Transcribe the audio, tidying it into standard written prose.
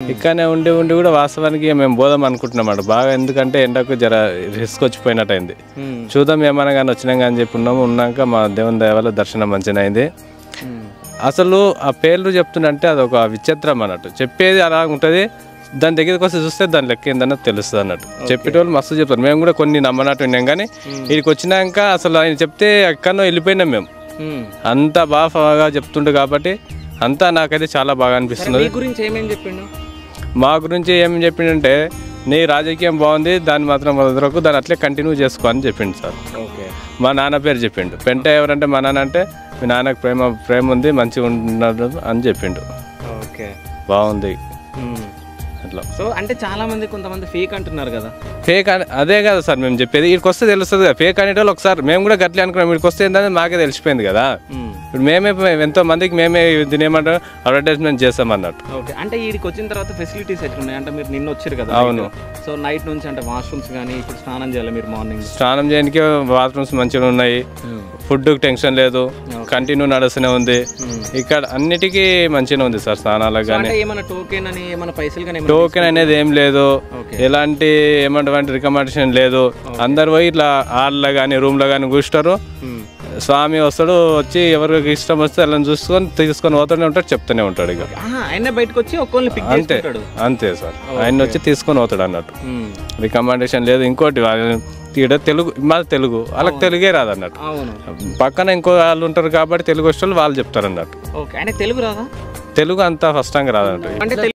ఇక్కడనే ఉండి ఉండి కూడా వాస్తవానికి మేము పోదాం అనుకుంటున్నాం బాగా, ఎందుకంటే ఎండకు జర రిస్క్ వచ్చిపోయినట్టు అయింది. చూద్దాం ఏమన్నా కానీ వచ్చినాం కానీ చెప్పి ఉన్నాక మా దేవుని దయ వల్ల దర్శనం మంచిగా అయింది. అసలు ఆ పేర్లు చెప్తుందంటే అదొక విచిత్రం అన్నట్టు, చెప్పేది అలా ఉంటుంది, దాని దగ్గరికి వస్తే చూస్తే దాని లెక్క ఏందన్నది తెలుస్తుంది అన్నట్టు. చెప్పేటోళ్ళు మస్తు చెప్తారు, మేము కూడా కొన్ని నమ్మనట్టు విన్నాం, కానీ వీడికి వచ్చినాక అసలు ఆయన చెప్తే ఎక్కడో వెళ్ళిపోయినాం మేము. అంత బాగా చెప్తుండే కాబట్టి అంతా నాకైతే చాలా బాగా అనిపిస్తుంది. మా గురించి ఏమని చెప్పిండంటే, నీ రాజకీయం బాగుంది, దాన్ని మాత్రం వదలకు, దాన్ని అట్లే కంటిన్యూ చేసుకో అని చెప్పిండు సార్. మా నాన్న పేరు చెప్పిండు. పెంట ఎవరంటే మా నాన్న అంటే, మీ నాన్నకు ప్రేమ ఉంది, మంచిగా ఉన్నాడు అని చెప్పిండు. బాగుంది అట్లా. సో అంటే చాలా మంది కొంతమంది ఫేక్ అంటున్నారు కదా. ఫేక్ అదే కదా సార్ మేము చెప్పేది, వీడికి వస్తే తెలుస్తుంది కదా. ఫేక్ అనేటోళ్ళు ఒకసారి మేము కూడా గట్లే అనుకున్నాం, వీడికి వస్తే ఏంటనేది మాకే తెలిసిపోయింది కదా. ఇప్పుడు మేమే ఎంతో మందికి మేమే దీని ఏమంటారు అడ్వర్టైజ్మెంట్ చేస్తాం అన్నట్టు. ఓకే, అంటే వీడికి వచ్చిన తర్వాత ఫెసిలిటీస్ ఎట్లున్నాయి అంటే, మీరు నిన్న వచ్చారు కదా. అవును. సో నైట్ నుంచి అంటే వాష్రూమ్స్ కానీ, ఇప్పుడు స్నానం చేయాలి మీరు మార్నింగ్, స్నానం చేయడానికి బాత్రూమ్స్ మంచిగా ఉన్నాయి, ఫుడ్ టెన్షన్ లేదు, కంటిన్యూ నడుస్తూనే ఉంది. ఇక్కడ అన్నిటికీ మంచిగా ఉంది సార్. స్నానాలకు కానీ ఏమైనా టోకెన్ అని ఏమైనా పైసలు కానీ టోకెన్ అనేది ఏం లేదు, ఎలాంటి ఏమంటే రికమెండేషన్ లేదు. అందరు పోయి ఇట్లా హాల్లో కానీ రూమ్లో కానీ కూర్చుంటారు, స్వామి వస్తాడు, వచ్చి ఎవరికి ఇష్టం వస్తే అలా చూసుకొని తీసుకొని పోతూనే ఉంటాడు, చెప్తూనే ఉంటాడు. ఇక ఆయన బయటకు వచ్చి అంతే అంతే సార్, ఆయన వచ్చి తీసుకొని పోతాడు అన్నట్టు. రికమెండేషన్ లేదు. ఇంకోటి ఇక్కడ తెలుగు, మాది తెలుగు, వాళ్ళకి తెలుగే రాదు అన్నట్టు. పక్కన ఇంకో వాళ్ళు ఉంటారు కాబట్టి తెలుగు వచ్చే వాళ్ళు చెప్తారు అన్నట్టు. తెలుగు రాదా? తెలుగు అంతా ఫస్ట్ రాదన్నట్టు.